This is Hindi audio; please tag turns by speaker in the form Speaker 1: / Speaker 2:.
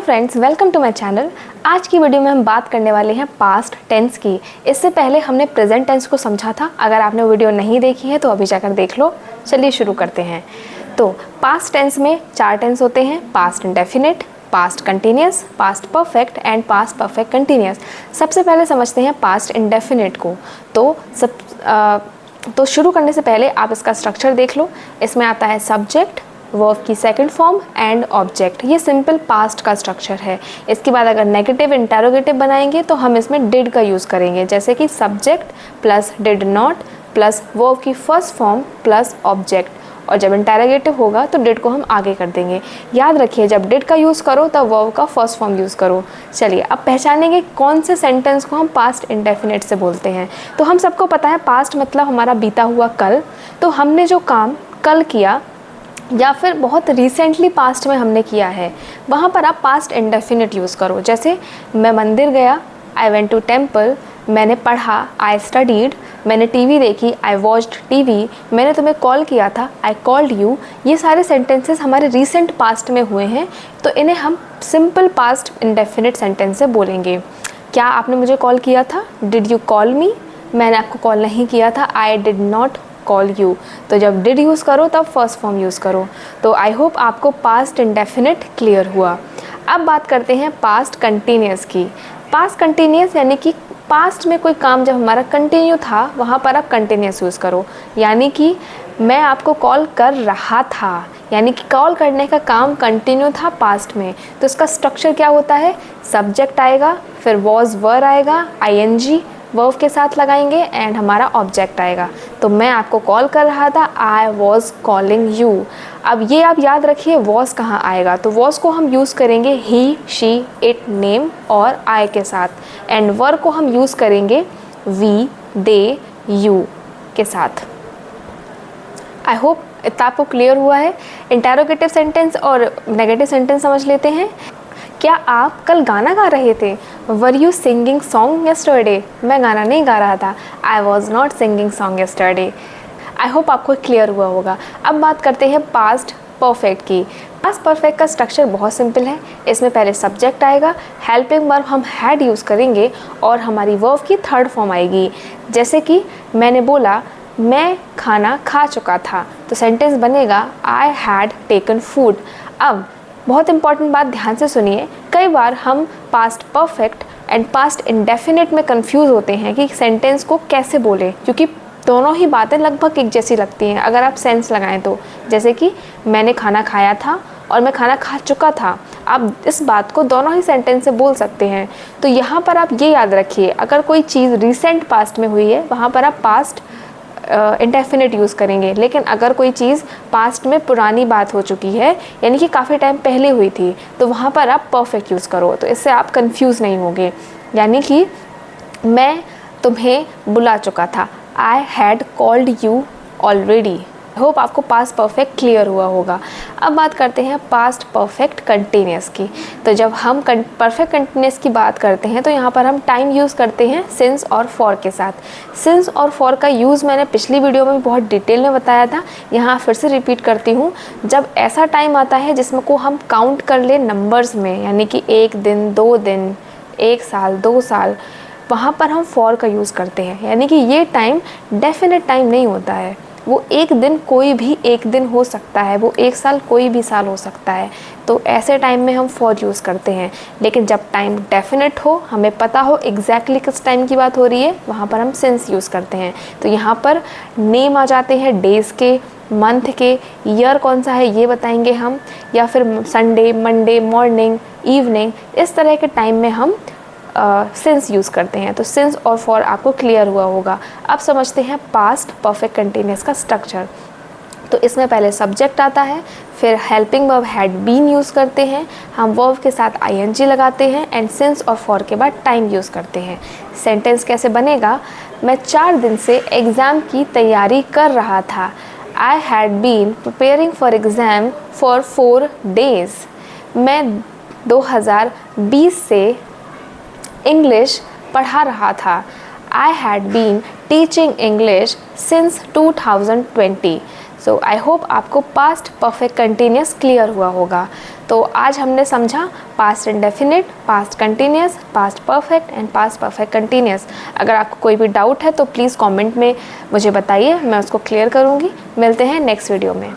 Speaker 1: Friends, welcome to my channel. आज की वीडियो में हम बात करने वाले हैं पास्ट टेंस की। इससे पहले हमने प्रेजेंट टेंस को समझा था। अगर आपने वीडियो नहीं देखी है तो अभी जाकर देख लो। चलिए शुरू करते हैं। तो पास्ट टेंस में 4 टेंस होते हैं: past indefinite, past continuous, past perfect and past perfect continuous. सबसे पहले समझते हैं पास्ट इंडेफिनिट को। तो शुरू करने से पहले आप इसका स्ट्रक्चर देख लो। इसमें आता है सब्जेक्ट, वर्ब की सेकंड फॉर्म एंड ऑब्जेक्ट। ये सिंपल पास्ट का स्ट्रक्चर है। इसके बाद अगर नेगेटिव इंटरोगेटिव बनाएंगे तो हम इसमें डिड का यूज़ करेंगे, जैसे कि subject plus did not plus verb की फर्स्ट फॉर्म प्लस ऑब्जेक्ट। और जब इंटरोगेटिव होगा तो डिड को हम आगे कर देंगे। याद रखिए, जब डिड का यूज़ करो तब वर्ब का फर्स्ट फॉर्म यूज़ करो। चलिए अब पहचानेंगे कौन से सेंटेंस को हम पास्ट इंडेफिनिट से बोलते हैं। तो हम सबको पता है पास्ट मतलब हमारा बीता हुआ कल। तो हमने जो काम कल किया या फिर बहुत रिसेंटली पास्ट में हमने किया है, वहाँ पर आप पास्ट इंडेफिनिट यूज़ करो। जैसे मैं मंदिर गया, आई वेंट टू टेम्पल। मैंने पढ़ा, आई स्टडीड। मैंने टीवी देखी, आई वॉच्ड टीवी। मैंने तुम्हें कॉल किया था, आई कॉल्ड यू। ये सारे सेंटेंसेस हमारे रिसेंट पास्ट में हुए हैं, तो इन्हें हम सिंपल पास्ट इंडेफिनिट सेंटेंस से बोलेंगे। क्या आपने मुझे कॉल किया था? डिड यू कॉल मी? मैंने आपको कॉल नहीं किया था, I did not call you. तो जब डिड यूज़ करो तब फर्स्ट फॉर्म यूज़ करो। तो आई होप आपको पास्ट इंडेफिनिट क्लियर हुआ। अब बात करते हैं पास्ट कंटिन्यूस की। पास्ट कंटिन्यूस यानी कि पास्ट में कोई काम जब हमारा कंटिन्यू था, वहाँ पर आप कंटिन्यूस यूज़ करो। यानी कि मैं आपको कॉल कर रहा था, यानी कि कॉल करने का काम कंटिन्यू था पास्ट में। तो इसका स्ट्रक्चर क्या होता है? सब्जेक्ट आएगा, फिर वॉज वर आएगा, आईएनजी वर्ब के साथ लगाएंगे एंड हमारा ऑब्जेक्ट आएगा। तो मैं आपको कॉल कर रहा था, आई वॉज कॉलिंग यू। अब ये आप याद रखिए वॉज कहाँ आएगा। तो वॉज को हम यूज़ करेंगे ही, शी, इट, नेम और आई के साथ। एंड वर को हम यूज़ करेंगे वी, दे, यू के साथ। आई होप इतना आपको क्लियर हुआ है। इंटरोगेटिव सेंटेंस और नेगेटिव सेंटेंस समझ लेते हैं। क्या आप कल गाना गा रहे थे? Were you singing song yesterday? मैं गाना नहीं गा रहा था, I was not singing song yesterday. I hope आपको क्लियर हुआ होगा। अब बात करते हैं पास्ट परफेक्ट की। पास्ट परफेक्ट का स्ट्रक्चर बहुत सिंपल है। इसमें पहले सब्जेक्ट आएगा, हेल्पिंग वर्ब हम हैड यूज़ करेंगे और हमारी वर्ब की थर्ड फॉर्म आएगी। जैसे कि मैंने बोला मैं खाना खा चुका था, तो सेंटेंस बनेगा आई हैड टेकन फूड। अब बहुत इंपॉर्टेंट बात ध्यान से सुनिए। कई बार हम past perfect and past indefinite में कंफ्यूज होते हैं कि सेंटेंस को कैसे बोलें, क्योंकि दोनों ही बातें लगभग एक जैसी लगती हैं अगर आप सेंस लगाएं तो। जैसे कि मैंने खाना खाया था और मैं खाना खा चुका था। आप इस बात को दोनों ही सेंटेंस से बोल सकते हैं। तो यहाँ पर आप ये याद रखिए, अगर कोई चीज़ रिसेंट पास्ट में हुई है वहाँ पर आप पास्ट इंडेफिनिट यूज़ करेंगे। लेकिन अगर कोई चीज़ पास्ट में पुरानी बात हो चुकी है, यानी कि काफ़ी टाइम पहले हुई थी, तो वहाँ पर आप परफेक्ट यूज़ करो। तो इससे आप कंफ्यूज नहीं होंगे। यानी कि मैं तुम्हें बुला चुका था, I had called you already. Hope आपको पास्ट परफेक्ट क्लियर हुआ होगा। अब बात करते हैं पास्ट परफेक्ट कंटिन्यूस की। तो जब हम परफेक्ट कंटिन्यूस की बात करते हैं तो यहाँ पर हम टाइम यूज़ करते हैं सिंस और फॉर के साथ। सिंस और फॉर का यूज़ मैंने पिछली वीडियो में बहुत डिटेल में बताया था, यहाँ फिर से रिपीट करती हूँ। जब ऐसा टाइम आता है जिसमें को हम काउंट कर ले नंबर्स में, यानी कि 1 दिन, 2 दिन, 1 साल, 2 साल, वहाँ पर हम फॉर का यूज़ करते हैं। यानी कि ये टाइम डेफिनेट टाइम नहीं होता है। वो एक दिन कोई भी एक दिन हो सकता है, वो 1 साल कोई भी साल हो सकता है। तो ऐसे टाइम में हम फॉर यूज़ करते हैं। लेकिन जब टाइम डेफिनेट हो, हमें पता हो एग्जैक्टली किस टाइम की बात हो रही है, वहाँ पर हम सिंस यूज़ करते हैं। तो यहाँ पर नेम आ जाते हैं डेज़ के, मंथ के, ईयर कौन सा है ये बताएंगे हम, या फिर संडे, मंडे, मॉर्निंग, इवनिंग, इस तरह के टाइम में हम सिंस यूज़ करते हैं। तो सिंस और फॉर आपको क्लियर हुआ होगा। अब समझते हैं पास्ट परफेक्ट कंटिन्यूस का स्ट्रक्चर। तो इसमें पहले सब्जेक्ट आता है, फिर helping verb had been use करते हैं, हम वर्ब के साथ आईएनजी लगाते हैं एंड सिंस और फॉर के बाद टाइम यूज़ करते हैं। सेंटेंस कैसे बनेगा? मैं 4 दिन से एग्ज़ाम की तैयारी कर रहा था, I had been preparing for exam for 4 days। मैं 2020 से इंग्लिश पढ़ा रहा था, I had been teaching English since 2020। So I hope आपको पास्ट परफेक्ट कंटिन्यूस क्लियर हुआ होगा। तो आज हमने समझा past indefinite, past continuous, past perfect and past perfect continuous. अगर आपको कोई भी डाउट है तो प्लीज़ कमेंट में मुझे बताइए, मैं उसको क्लियर करूँगी। मिलते हैं नेक्स्ट वीडियो में।